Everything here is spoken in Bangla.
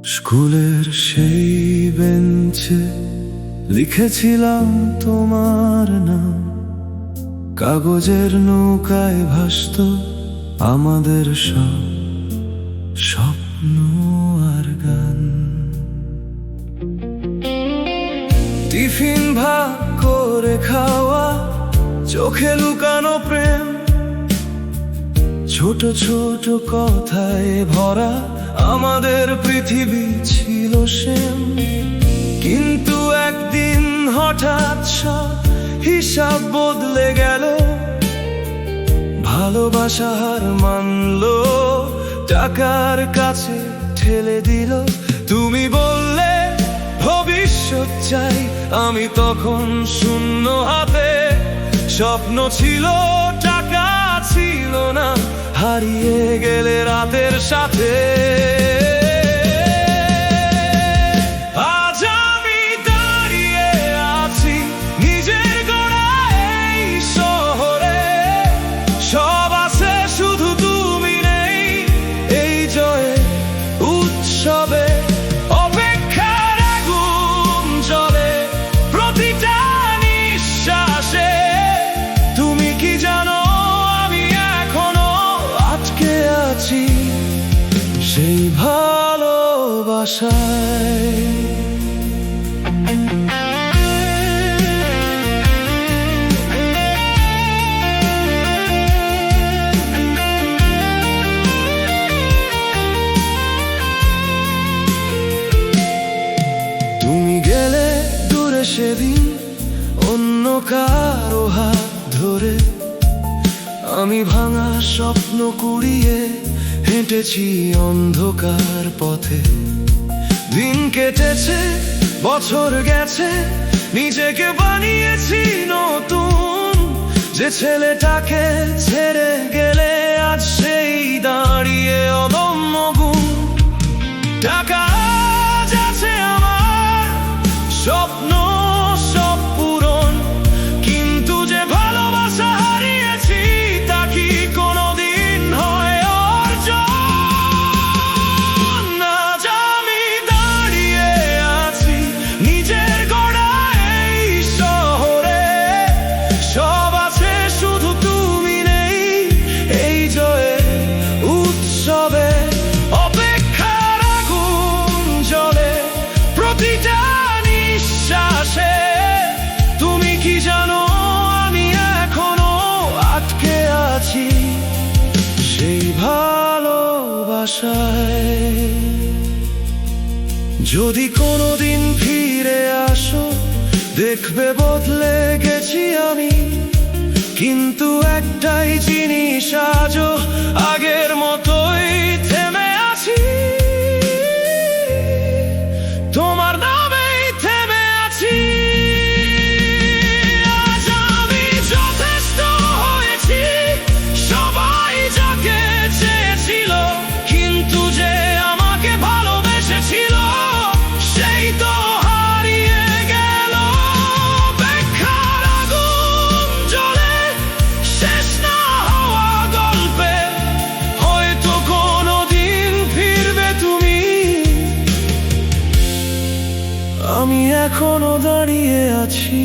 স্কুলের সেই বেঞ্চে লিখেছিলাম তোমার নাম, কাগজের নৌকায় ভাসত আমাদের সব স্বপ্ন আর গান। টিফিন ভাগ করে খাওয়া, চোখে লুকানো প্রেম, ছোট ছোট কথায় ভরা আমাদের পৃথিবী ছিল সেম। কিন্তু একদিন হঠাৎ সব হিসাব বদলে গেল, ভালোবাসা হার মানল, টাকার কাছে ঠেলে দিল। তুমি বললে ভবিষ্যৎ চাই, আমি তখন শূন্য হাতে। স্বপ্ন ছিল, টাকা ছিল না, হারিয়ে গেলে রাতের সাথে। আজ আমি দাঁড়িয়ে আছি নিজের গড়া এই শহরে, সব আছে শুধু তুমি নেই এই জয়ে উৎসবে। অপেক্ষার আগুন জ্বলে প্রতিটা নিঃশ্বাসে। তুমি কি জানো আমি এখনো আটকে আছি সেই ভালোবাসায়। তুমি গেলে দূরে সেদিন অন্য কারো হাত ধরে, আমি ভাঙা স্বপ্ন কুড়িয়ে হেঁটেছি অন্ধকার পথে। দিন কেটেছে, বছর গেছে, নিজেকে বানিয়েছি নতুন। যে ছেলেটাকে ছেড়ে গেলে আজ সেই দাঁড়িয়ে অদম্য গুণ। টাকা আজ আছে আমার, স্বপ্ন সব পূরণ, কিন্তু যে ভালোবাসা হারিয়েছি তা কি কোনোদিন হয় অর্জন? আজ আমি দাঁড়িয়ে আছি নিজের গড়া এই শহরে, সব আছে শুধু তুমি নেই এই জয়ে উৎসবে। অপেক্ষার আগুন জ্বলে প্রতিটা নিঃশ্বাসে। তুমি কি জানো আমি এখনো আটকে আছি সেই ভালোবাসায়। যদি কোনোদিন ফিরে আসো, দেখবে বদলে গেছি আমি, কিন্তু একটাই জিনিস আজও আগের মতোই থেমে আছি। তোমার নামেই থেমে আছি। আজ আমি যথেষ্ট হয়েছি, সবাই যাকে চেয়েছিল, কিন্তু যে আমাকে ভালোবেসেছিল সেই তো হারিয়ে গেল। অপেক্ষার আগুন জ্বলে শেষ না হওয়া গল্পে, হয়তো কোনোদিন ফিরবে তুমি। আমি এখনো দাঁড়িয়ে আছি।